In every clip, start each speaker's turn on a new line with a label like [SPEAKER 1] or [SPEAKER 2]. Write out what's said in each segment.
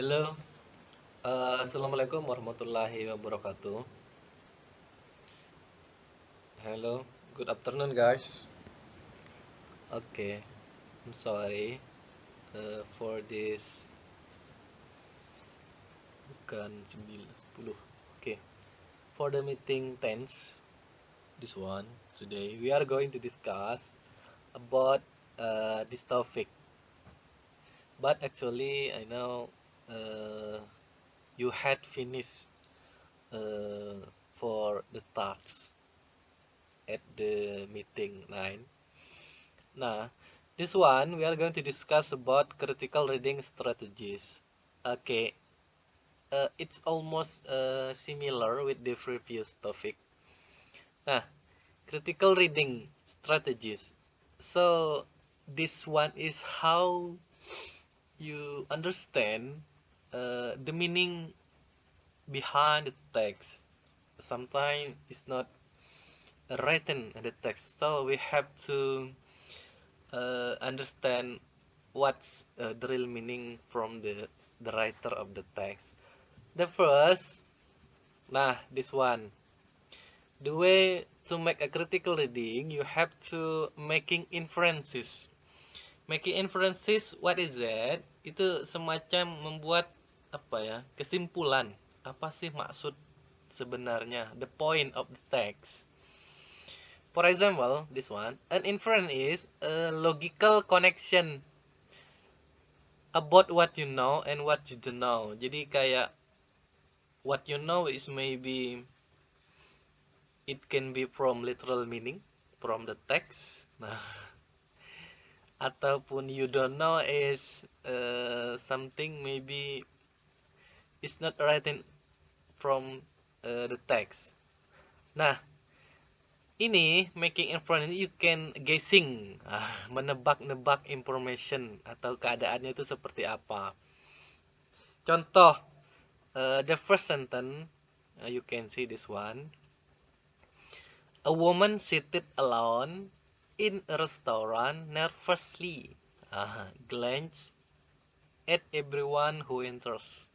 [SPEAKER 1] Halo, Assalamualaikum warahmatullahi wabarakatuh. Hello, good afternoon guys. Okay, I'm sorry for this bukan 9 10. Okay, for the meeting tense this one today we are going to discuss about this topic. But actually I know you had finished uh, for the tasks at the meeting 9. Nah, this one we are going to discuss about critical reading strategies. Okay, it's almost similar with the previous topic. Nah, critical reading strategies. So this one is how you understand the meaning behind the text. Sometimes it's not written in the text, so we have to understand what's the real meaning from the writer of the text. The first, this one. The way to make a critical reading, you have to making inferences. Making inferences, what is that? Itu semacam membuat kesimpulan. Apa sih maksud sebenarnya? The point of the text. For example, this one, an inference is a logical connection about what you know and what you don't know. Jadi kayak what you know is maybe it can be from literal meaning from the text. Nah, ataupun you don't know is something maybe it's not written from the text. Nah, ini making inference you can guessing, menebak-nebak information atau keadaannya itu seperti apa. Contoh, the first sentence, you can see this one. A woman seated alone in a restaurant nervously glances at everyone who enters.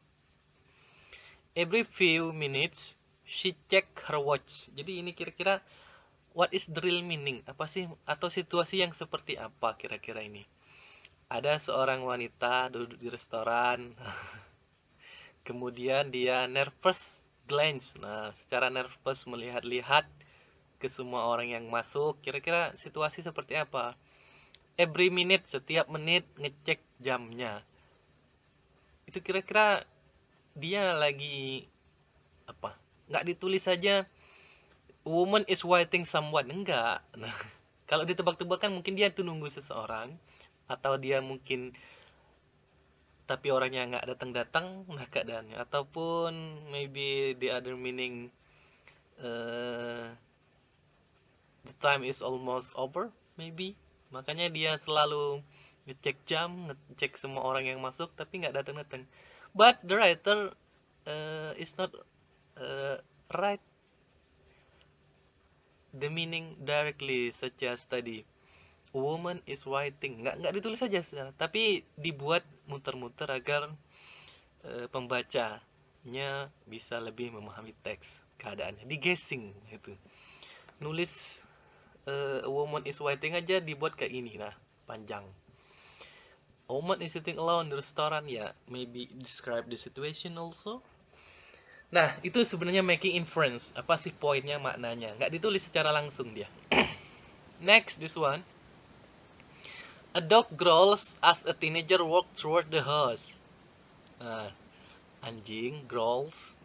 [SPEAKER 1] Every few minutes, she check her watch. Jadi ini kira-kira what is the real meaning? Apa sih atau situasi yang seperti apa kira-kira ini? Ada seorang wanita duduk di restoran. Kemudian dia nervous glance. Nah, secara nervous melihat-lihat ke semua orang yang masuk. Kira-kira situasi seperti apa? Every minute, setiap menit ngecek jamnya. Itu kira-kira dia lagi apa? Nggak ditulis saja woman is waiting someone. Enggak. Nah, kalau ditebak-tebakan mungkin dia tuh nunggu seseorang. Atau dia mungkin tapi orangnya nggak datang-datang, nah keadaannya. Ataupun maybe the other meaning the time is almost over, maybe. Makanya dia selalu ngecek jam, ngecek semua orang yang masuk, tapi nggak datang-datang. But the writer is not write the meaning directly, such as tadi. Woman is waiting. Nggak ditulis saja, tapi dibuat muter-muter agar pembacanya bisa lebih memahami teks keadaannya. Di guessing itu. Nulis a woman is waiting aja dibuat kayak ini, nah panjang. A woman is sitting alone in the restaurant, ya maybe describe the situation also. Nah, itu sebenarnya making inference. Apa sih poinnya, maknanya? Nggak ditulis secara langsung dia. Next, this one. A dog growls as a teenager walks toward the house. Nah, anjing growls.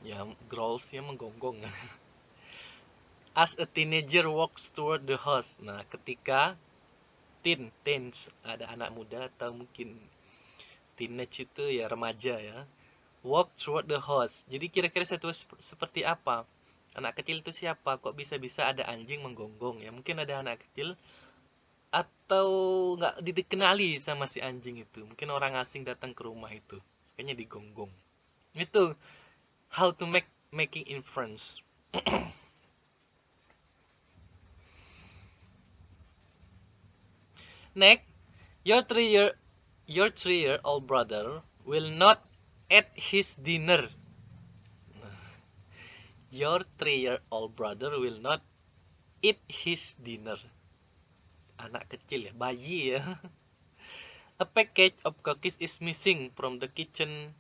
[SPEAKER 1] Ya, growls-nya menggonggong. As a teenager walks toward the house. Nah, ketika teens, ada anak muda atau mungkin teenage itu ya remaja ya. Walk toward the house. Jadi kira-kira situasi seperti apa? Anak kecil itu siapa? Kok bisa-bisa ada anjing menggonggong ya? Mungkin ada anak kecil atau nggak dikenali sama si anjing itu. Mungkin orang asing datang ke rumah itu. Kayaknya digonggong. Itu how to making inference. Next, your 3-year-old brother will not eat his dinner. Your 3-year-old brother will not eat his dinner. Anak kecil ya, bayi ya. A package of cookies is missing from the kitchen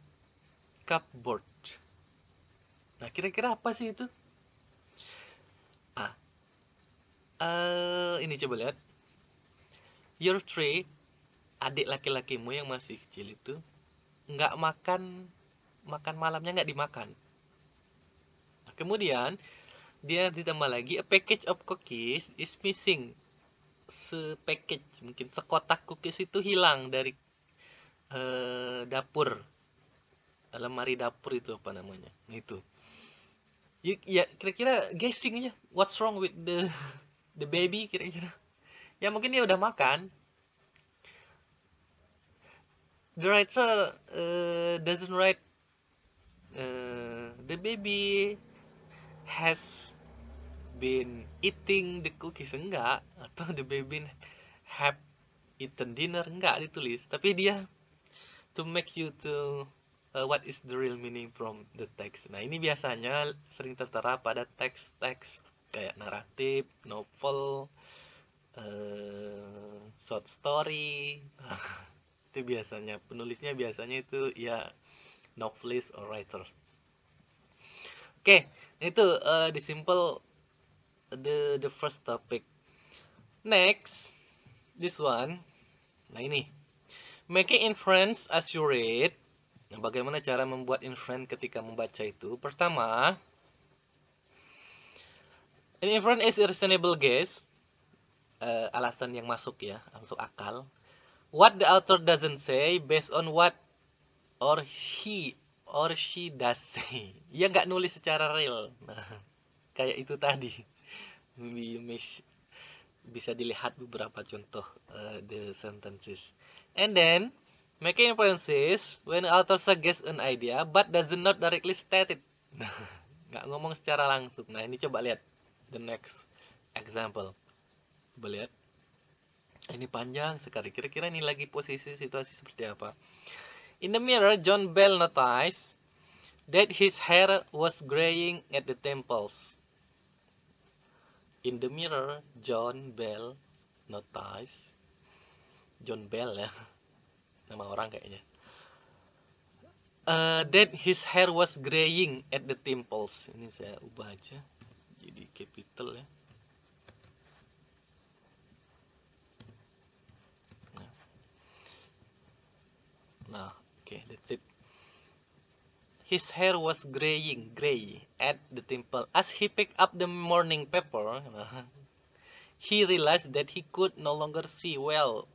[SPEAKER 1] cupboard. Nah, kira-kira apa sih itu? Ini coba lihat. Your 3, adik laki-lakimu yang masih kecil itu nggak makan malamnya, nggak dimakan. Nah, kemudian dia ditambah lagi, a package of cookies is missing. Sepackage, mungkin sekotak cookies itu hilang dari dapur, lemari dapur itu apa namanya. Nah, itu ya, kira-kira guessing aja, what's wrong with the baby, kira-kira ya mungkin dia udah makan. The writer doesn't write the baby has been eating the cookies, enggak, atau the baby have eaten dinner, enggak ditulis, tapi dia to make you to what is the real meaning from the text. Nah, ini biasanya sering tertera pada teks-teks kayak naratif, novel, short story. Itu biasanya penulisnya itu ya novelist or writer. Oke, itu the simple the first topic. Next, this one. Nah, ini making inference as you read. Nah, bagaimana cara membuat inference ketika membaca itu? Pertama, an inference is a reasonable guess. Alasan yang masuk akal. What the author doesn't say based on what or he or she does say. Ya nggak nulis secara real. Nah, kayak itu tadi. Bisa dilihat beberapa contoh the sentences. And then making inferences when the author suggests an idea but does not directly state it. Nah, nggak ngomong secara langsung. Nah, ini coba lihat the next example. Coba lihat. Ini panjang sekali. Kira-kira ini lagi posisi situasi seperti apa? In the mirror, John Bell noticed that his hair was graying at the temples. In the mirror, John Bell noticed. John Bell ya, nama orang kayaknya. That his hair was graying at the temples. Ini saya ubah aja jadi capital ya. Nah, okay, that's it. His hair was gray at the temple. As he picked up the morning paper, he realized that he could no longer see well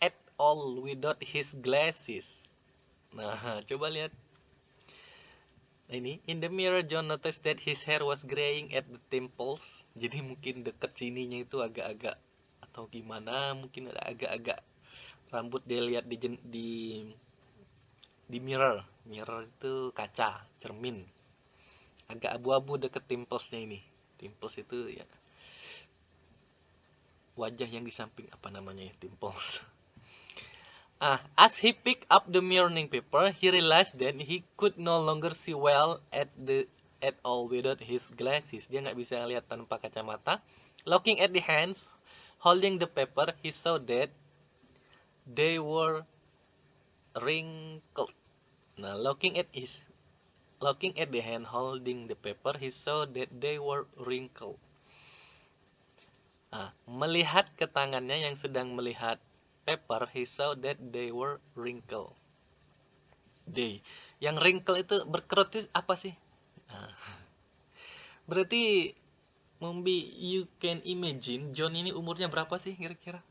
[SPEAKER 1] at all without his glasses. Nah, coba lihat. Nah, ini, in the mirror, John noticed that his hair was graying at the temples. Jadi mungkin deket sininya itu agak-agak atau gimana, mungkin ada agak-agak rambut dia lihat di mirror. Mirror itu kaca, cermin. Agak abu-abu deket templesnya ini. Temples itu ya wajah yang di samping apa namanya ya, temples. As he picked up the morning paper, he realized that he could no longer see well at all without his glasses. Dia nggak bisa lihat tanpa kacamata. Looking at the hands holding the paper, he saw that they were wrinkled. Nah, looking at the hand holding the paper, he saw that they were wrinkled. Melihat ke tangannya yang sedang melihat paper, he saw that they were wrinkled. Yang wrinkle itu berkerut itu apa sih? Berarti you can imagine John ini umurnya berapa sih kira-kira?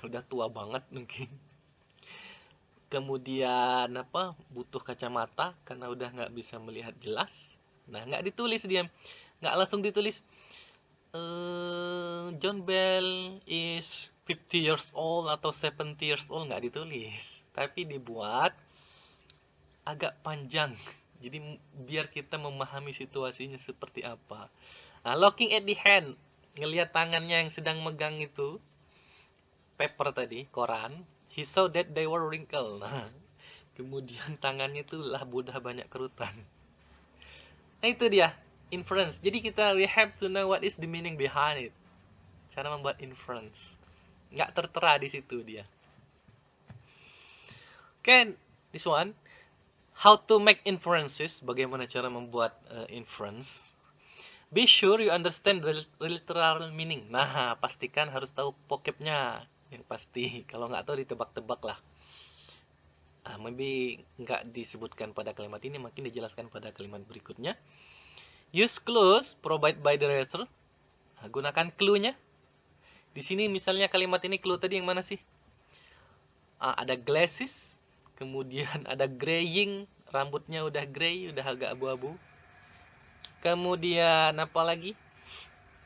[SPEAKER 1] Udah tua banget mungkin. Kemudian butuh kacamata karena udah nggak bisa melihat jelas. Nah, nggak ditulis dia, nggak langsung ditulis John Bell is 50 years old atau 70 years old, nggak ditulis, tapi dibuat agak panjang. Jadi biar kita memahami situasinya seperti apa. Nah, looking at the hand, ngelihat tangannya yang sedang megang itu paper tadi, koran. He saw that they were wrinkled. Nah, Kemudian tangannya tuh lah Buddha banyak kerutan. Nah itu dia, inference. Jadi we have to know what is the meaning behind it. Cara membuat inference. Nggak tertera di situ dia. Okay, this one. How to make inferences. Bagaimana cara membuat inference. Be sure you understand the literal meaning. Nah, pastikan harus tahu vocabnya. Yang pasti. Kalau nggak tahu ditebak-tebak lah. Maybe nggak disebutkan pada kalimat ini, mungkin dijelaskan pada kalimat berikutnya. Use clues provided by the writer. Gunakan clue-nya. Di sini misalnya kalimat ini clue tadi yang mana sih? Ada glasses, kemudian ada graying, rambutnya udah gray, udah agak abu-abu. Kemudian apa lagi?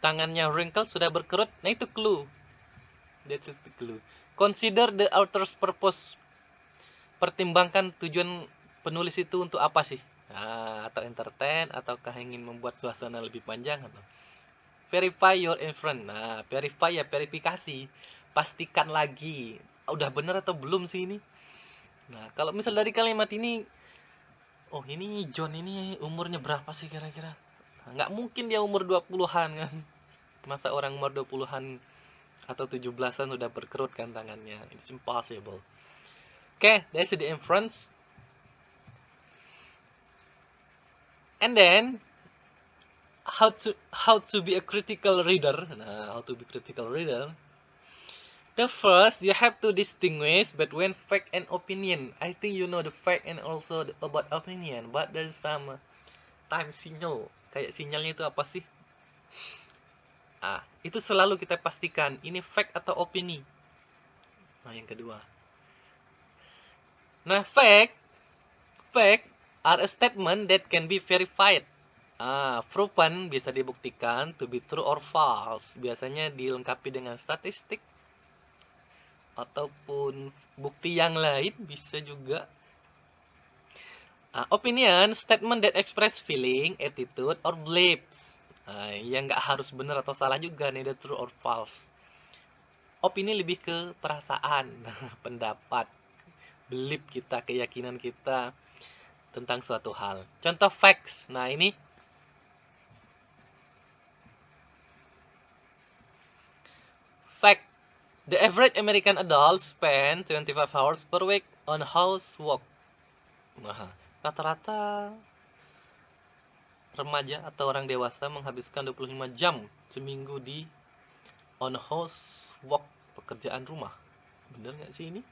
[SPEAKER 1] Tangannya wrinkle, sudah berkerut. Nah itu clue. That's the clue. Consider the author's purpose. Pertimbangkan tujuan penulis itu untuk apa sih? Atau entertain, ataukah ingin membuat suasana lebih panjang, atau verify your inference. Nah, verify ya verifikasi. Pastikan lagi, udah bener atau belum sih ini? Nah, kalau misal dari kalimat ini, oh ini John ini umurnya berapa sih kira-kira? Nggak mungkin dia umur 20-an kan. Masa orang umur 20-an atau 17-an udah berkerut kan tangannya. It's impossible. Okay, that's the inference. And then how to be a critical reader. Nah, how to be critical reader. The first, you have to distinguish between fact and opinion. I think you know the fact and also about opinion, but there's some time signal. Kayak sinyalnya itu apa sih? Itu selalu kita pastikan ini fact atau opini. Nah, yang kedua. Nah, fact are a statement that can be verified. Proven bisa dibuktikan to be true or false. Biasanya dilengkapi dengan statistik ataupun bukti yang lain bisa juga. Opinion, statement that express feeling, attitude, or beliefs. Yang nggak harus benar atau salah juga, neither true or false. Opini lebih ke perasaan, pendapat, belief kita, keyakinan kita tentang suatu hal. Contoh facts. Nah, ini fact. The average American adult spend 25 hours per week on housework. Nah, rata-rata remaja atau orang dewasa menghabiskan 25 jam seminggu di on housework, pekerjaan rumah. Bener nggak sih ini?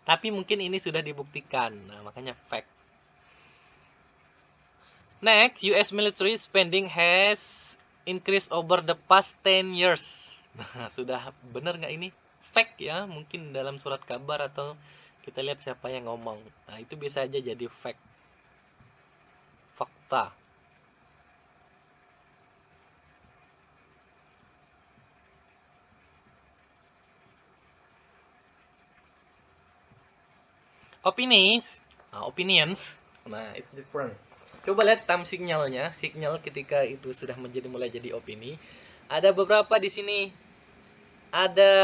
[SPEAKER 1] Tapi mungkin ini sudah dibuktikan. Nah, makanya fact. Next, US military spending has increased over the past 10 years. Nah, sudah benar nggak ini? Fact ya, mungkin dalam surat kabar atau kita lihat siapa yang ngomong. Nah, itu bisa aja jadi fact. Fakta. Opinions. Nah, it's different. Coba lihat time signalnya, signal ketika itu sudah mulai jadi opini. Ada beberapa di sini. Ada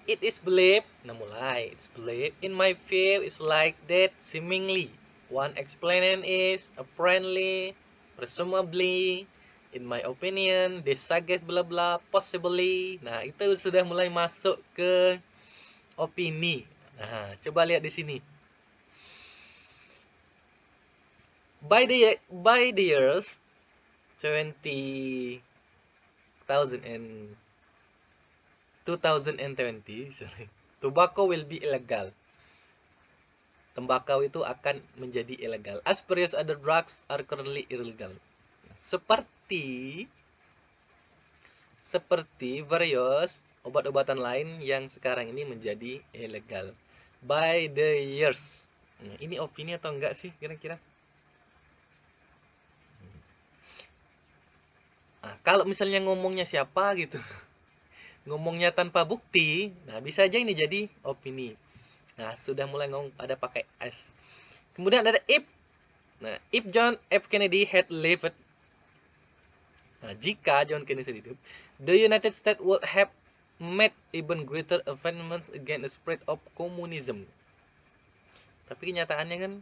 [SPEAKER 1] it is believed. Nah, mulai it's believed. In my view, it's like that seemingly. One explanation is apparently, presumably, in my opinion, this suggest bla bla, possibly. Nah, itu sudah mulai masuk ke opini. Nah, coba lihat di sini. By the years 2020, tobacco will be illegal. Tembakau itu akan menjadi ilegal. As various other drugs are currently illegal. Seperti various obat-obatan lain yang sekarang ini menjadi ilegal. By the years. Nah, ini opini atau enggak sih kira-kira? Kalau misalnya ngomongnya siapa gitu, ngomongnya tanpa bukti, nah bisa aja ini jadi opini. Nah, sudah mulai ngomong ada pakai S. Kemudian ada if. Nah, if John F. Kennedy had lived, nah, jika John Kennedy hidup, the United States would have made even greater advancements against the spread of communism. Tapi kenyataannya kan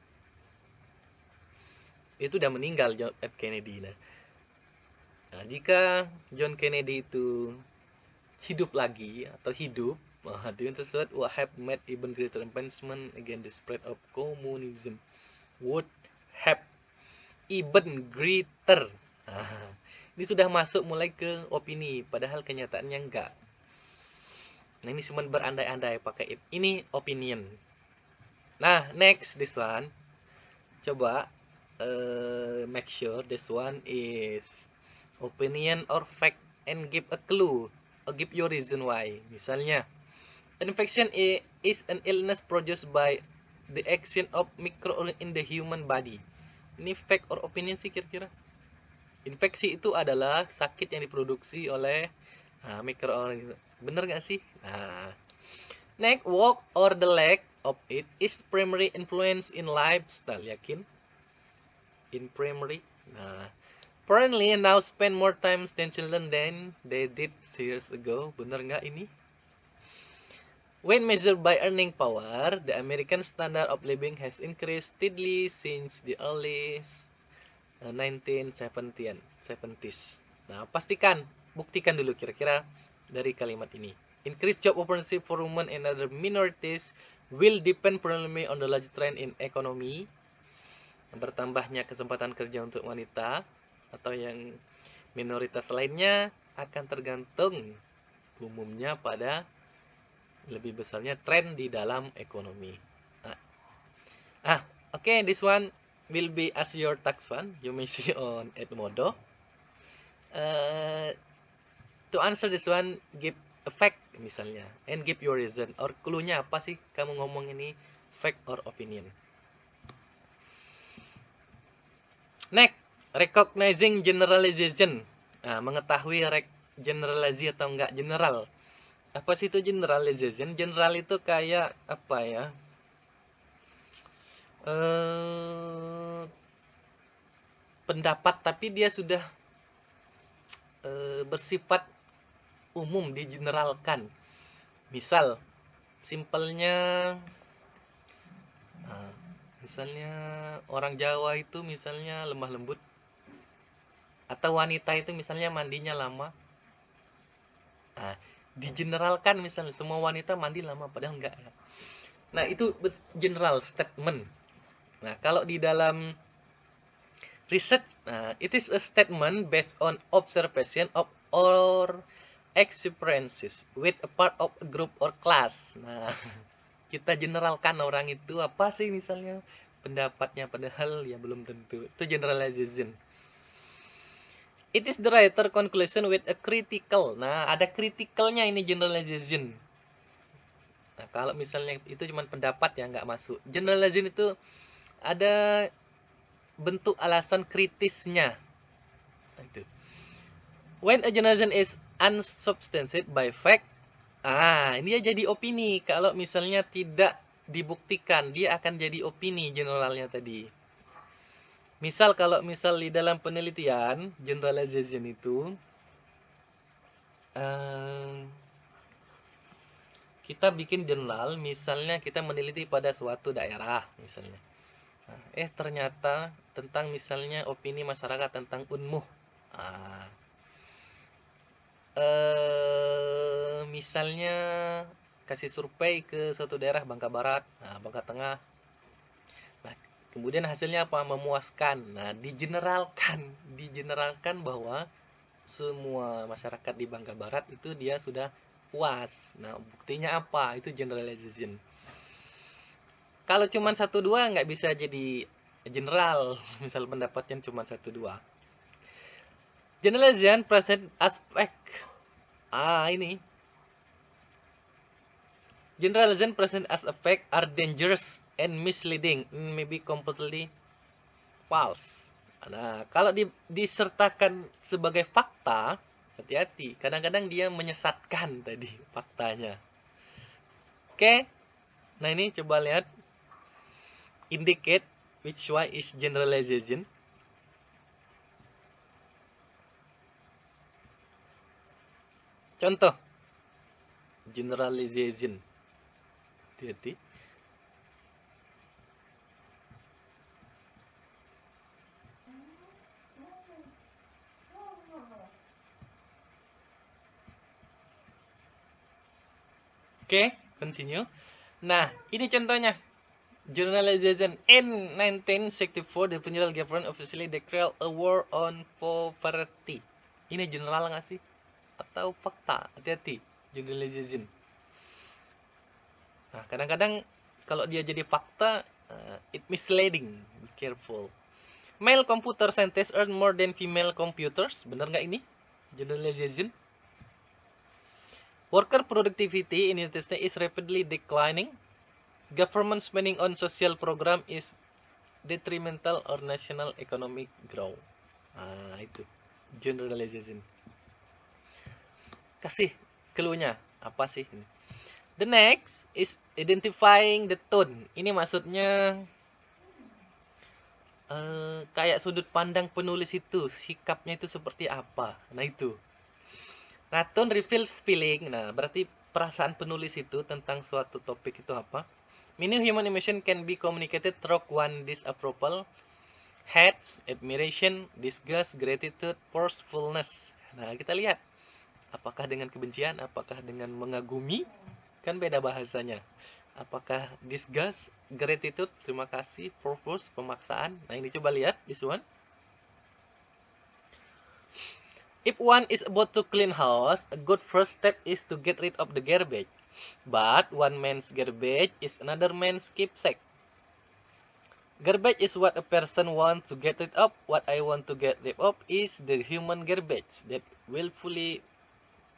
[SPEAKER 1] itu udah meninggal John F. Kennedy. Nah, jika John Kennedy itu hidup lagi atau hidup, doing tersebut would have made even greater advancement against the spread of communism. Would have even greater. Nah, ini sudah masuk mulai ke opini, padahal kenyataannya enggak. Nah, ini cuma berandai-andai pakai ini opinion. Nah, next this one. Coba make sure this one is opinion or fact and give a clue or give your reason why. Misalnya, an infection is an illness produced by the action of microorganism in the human body. Ini fact or opinion sih kira-kira? Infeksi itu adalah sakit yang diproduksi oleh mikroorganisme. Bener nggak sih? Nah, next, walk or the lack of it is primary influence in lifestyle. Yakin? In primary. Nah, apparently now spend more time than children than they did years ago. Bener nggak ini? When measured by earning power, the American standard of living has increased steadily since the early 1970s. Nah, buktikan dulu kira-kira dari kalimat ini. Increased job opportunity for women and other minorities will depend primarily on the large trend in economy. Bertambahnya kesempatan kerja untuk wanita atau yang minoritas lainnya akan tergantung umumnya pada lebih besarnya tren di dalam ekonomi. Okay, this one will be as your tax one. You may see on Edmodo. To answer this one, give a fact misalnya, and give your reason. Or clue-nya apa sih kamu ngomong ini fact or opinion? Next, recognizing generalization. Nah, mengetahui generalisasi atau enggak general. Apa sih itu generalization? General itu kayak apa ya? Pendapat tapi dia sudah bersifat umum, digeneralkan. Misal, simpelnya misalnya orang Jawa itu misalnya lemah lembut, atau wanita itu misalnya mandinya lama. Digeneralkan misalnya semua wanita mandi lama, padahal enggak ya. Nah, itu general statement. Nah, kalau di dalam riset, it is a statement based on observation of or experiences with a part of a group or class. Nah, kita generalkan orang itu apa sih misalnya pendapatnya, padahal ya belum tentu. Itu generalization. It is the writer conclusion with a critical. Nah, ada critical-nya ini generalization. Nah, kalau misalnya itu cuma pendapat ya nggak masuk. Generalization itu ada bentuk alasan kritisnya. Nah, itu. When a generalization is unsubstantiated by fact, ini dia jadi opini. Kalau misalnya tidak dibuktikan, dia akan jadi opini generalnya tadi. Misal kalau di dalam penelitian generalization itu kita bikin jurnal, misalnya kita meneliti pada suatu daerah misalnya. Ternyata tentang misalnya opini masyarakat tentang unmuh. Misalnya kasih survei ke suatu daerah, Bangka Barat, Bangka Tengah. Nah, kemudian hasilnya apa? Memuaskan. Nah, digeneralkan bahwa semua masyarakat di Bangka Barat itu dia sudah puas. Nah, buktinya apa? Itu generalization. Kalau cuma 1-2 nggak bisa jadi general. Misal pendapatnya cuma 1-2. Generalization present aspect. Ini. Generalization present as aspect are dangerous and misleading, maybe completely false. Nah, kalau disertakan sebagai fakta, hati-hati. Kadang-kadang dia menyesatkan tadi faktanya. Oke. Nah, ini coba lihat. Indicate which one is generalization. Contoh. Generalization. Hati-hati. Oke, continue. Nah, ini contohnya. Journalization in 1964, the federal government officially declared a war on poverty. Ini general nggak sih? Atau fakta? Hati-hati. Generalization. Nah, kadang-kadang kalau dia jadi fakta, it misleading. Be careful. Male computer scientists earn more than female computers. Benar nggak ini? Generalization. Worker productivity in United States is rapidly declining. Government spending on social program is detrimental or national economic growth. Nah, itu generalization. Kasih clue-nya apa sih ini? The next is identifying the tone. Ini maksudnya kayak sudut pandang penulis itu, sikapnya itu seperti apa. Nah, itu. Nah, tone reveals feeling. Nah, berarti perasaan penulis itu tentang suatu topik itu apa? Meaning human emotion can be communicated through one disapproval, hate, admiration, disgust, gratitude, forcefulness. Nah, kita lihat apakah dengan kebencian, apakah dengan mengagumi, kan beda bahasanya. Apakah disgust, gratitude, terima kasih, force, pemaksaan. Nah, ini coba lihat this one. If one is about to clean house, a good first step is to get rid of the garbage. But one man's garbage is another man's keepsake. Garbage is what a person wants to get rid of. What I want to get rid of is the human garbage that willfully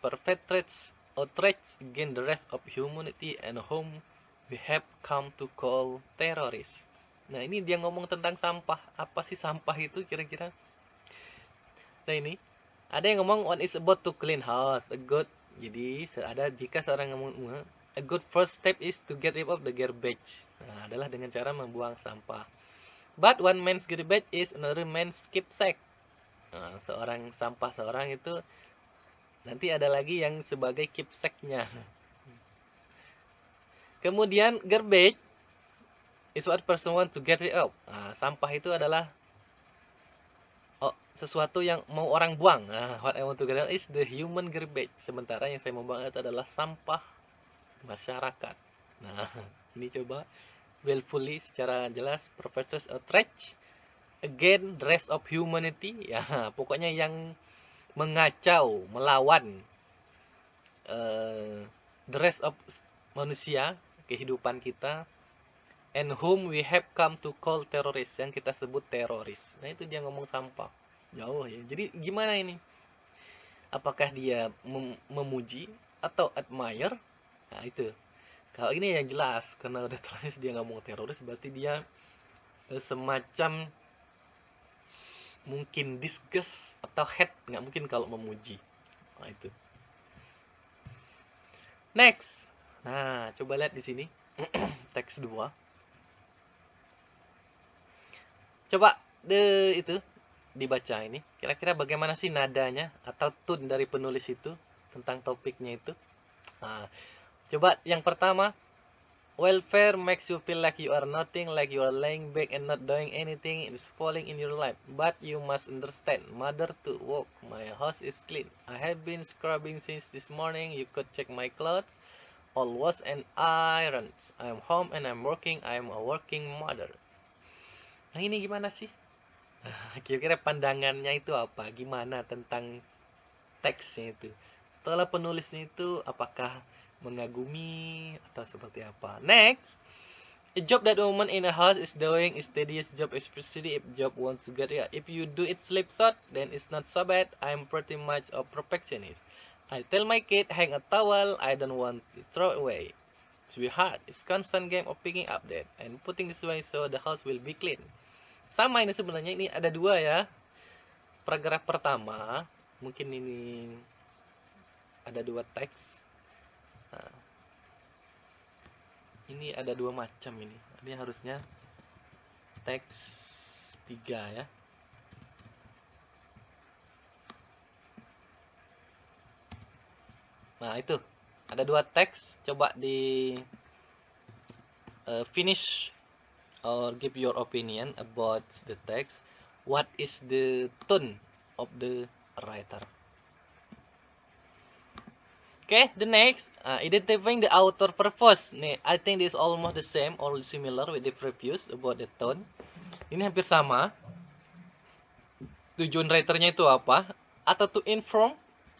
[SPEAKER 1] perpetrates outrage against the rest of humanity and whom we have come to call terrorists. Nah, ini dia ngomong tentang sampah. Apa sih sampah itu kira-kira? Nah, ini ada yang ngomong one is about to clean house. Jadi ada jika seorang ngomong a good first step is to get rid of the garbage. Nah, adalah dengan cara membuang sampah. But one man's garbage is another man's keepsake. Nah, seorang itu nanti ada lagi yang sebagai keepsake-nya. Kemudian garbage is what person want to get rid of. Nah, sampah itu adalah sesuatu yang mau orang buang. Nah, what I want to get rid of is the human garbage. Sementara yang saya mau buang itu adalah sampah masyarakat. Nah, ini coba willfully secara jelas perpetrates outrage against the rest of humanity. Ya, pokoknya yang mengacau, melawan the rest of manusia, kehidupan kita, and whom we have come to call terrorists, yang kita sebut teroris. Nah, itu dia ngomong sampah. Jauh ya. Jadi gimana ini? Apakah dia memuji atau admire? Nah, itu. Kalau ini yang jelas, karena udah terlalu dia ngomong teroris, berarti dia semacam mungkin disgust atau hate, nggak mungkin kalau memuji. Nah, itu. Next. Nah, coba lihat di sini. Teks 2. Coba itu dibaca ini. Kira-kira bagaimana sih nadanya atau tone dari penulis itu tentang topiknya itu? Nah, coba yang pertama, welfare makes you feel like you are nothing, like you are laying back and not doing anything. It is falling in your life. But you must understand, mother to work. My house is clean. I have been scrubbing since this morning. You could check my clothes. All washed and ironed. I am home and I'm working. I am a working mother. Nah, ini gimana sih? Kira-kira pandangannya itu apa? Gimana tentang teksnya itu? Setelah penulisnya itu apakah mengagumi atau seperti apa? Next, a job that a woman in a house is doing is tedious job, especially if job wants to get it. If you do it slip short, then it's not so bad. I'm pretty much a perfectionist. I tell my kid, hang a towel, I don't want to throw away. Sweetheart, it's constant game of picking up that and putting this away so the house will be clean. Sama ini sebenarnya, ini ada dua ya. Paragraf pertama, mungkin ini ada dua teks. Nah, ini ada dua macam ini. Ini harusnya teks 3 ya. Nah, itu. Ada dua teks. Coba di finish or give your opinion about the text. What is the tone of the writer? Okay, the next, identifying the author purpose. Nih, I think this is almost the same or similar with the previous about the tone. Ini hampir sama. Tujuan writernya itu apa? Atau to inform,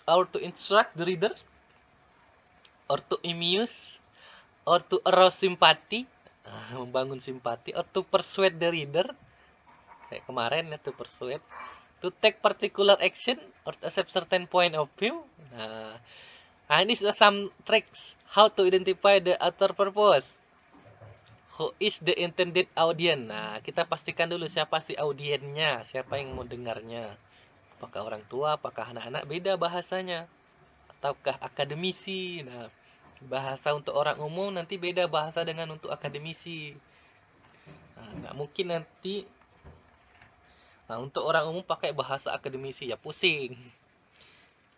[SPEAKER 1] or to instruct the reader, or to amuse, or to arouse sympathy, membangun simpati, or to persuade the reader, kayak kemarin ya, to persuade, to take particular action, or to accept certain point of view. Nah, ini some tricks how to identify the author purpose. Who is the intended audience? Nah, kita pastikan dulu siapa sih audiennya, siapa yang mau dengarnya. Apakah orang tua, apakah anak-anak, beda bahasanya. Ataukah akademisi. Nah, bahasa untuk orang umum nanti beda bahasa dengan untuk akademisi. Nah, nggak mungkin nanti untuk orang umum pakai bahasa akademisi, ya pusing.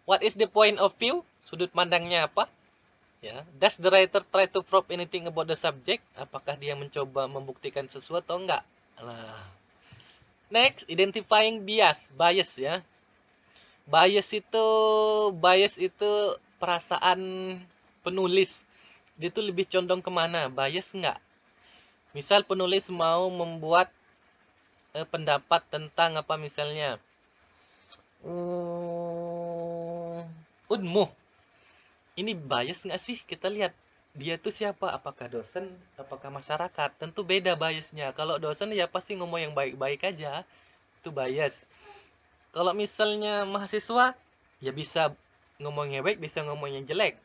[SPEAKER 1] What is the point of view? Sudut pandangnya apa? Ya, does the writer try to prove anything about the subject? Apakah dia mencoba membuktikan sesuatu atau enggak? Nah, next, identifying bias ya. Bias itu perasaan penulis. Dia tuh lebih condong kemana? Bias enggak? Misal penulis mau membuat pendapat tentang apa misalnya? Unmuh. Ini bias nggak sih? Kita lihat dia tuh siapa? Apakah dosen? Apakah masyarakat? Tentu beda biasnya. Kalau dosen ya pasti ngomong yang baik-baik aja. Itu bias. Kalau misalnya mahasiswa, ya bisa ngomongnya baik, bisa ngomongnya jelek.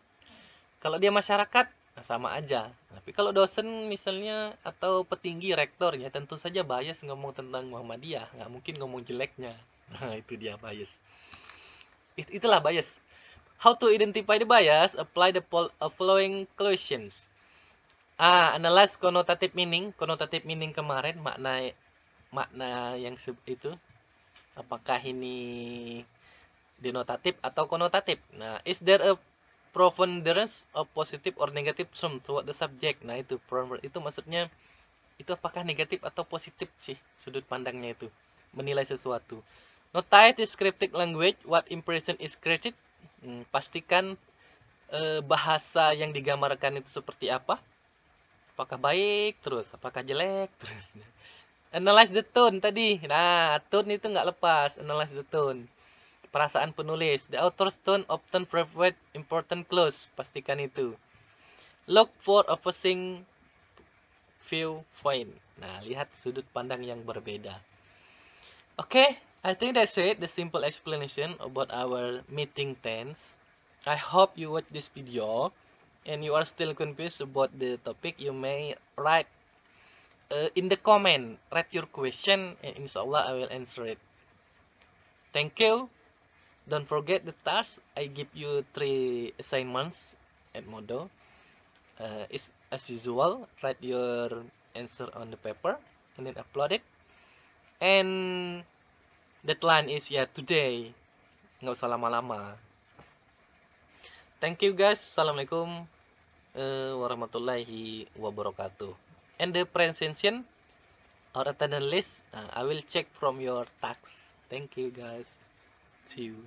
[SPEAKER 1] Kalau dia masyarakat, nah sama aja. Tapi kalau dosen misalnya atau petinggi rektor, ya tentu saja bias ngomong tentang Muhammadiyah. Nggak mungkin ngomong jeleknya. Nah, itu dia bias. Itulah bias. How to identify the bias? Apply the following questions. Analyze connotative meaning. Connotative meaning kemarin, makna yang itu. Apakah ini denotatif atau konotatif? Nah, is there a preponderance of positive or negative term toward the subject? Nah, itu maksudnya itu apakah negatif atau positif sih sudut pandangnya itu menilai sesuatu. Notate descriptive language, what impression is created. Pastikan bahasa yang digambarkan itu seperti apa. Apakah baik terus, apakah jelek terus. Analyze the tone tadi. Nah, tone itu nggak lepas. Analyze the tone. Perasaan penulis. The author's tone often provide important clues. Pastikan itu. Look for opposing viewpoint. Nah, lihat sudut pandang yang berbeda. Okay, I think that's it. The simple explanation about our meeting tense. I hope you watch this video and you are still confused about the topic. You may write in the comment, write your question, and inshallah I will answer it. Thank you. Don't forget the task. I give you 3 assignments at Modo. It's as usual, write your answer on the paper and then upload it. And deadline is today. Nggak usah lama-lama. Thank you guys. Assalamualaikum warahmatullahi wabarakatuh. And the presentation or attendance list, I will check from your tasks. Thank you guys. See you.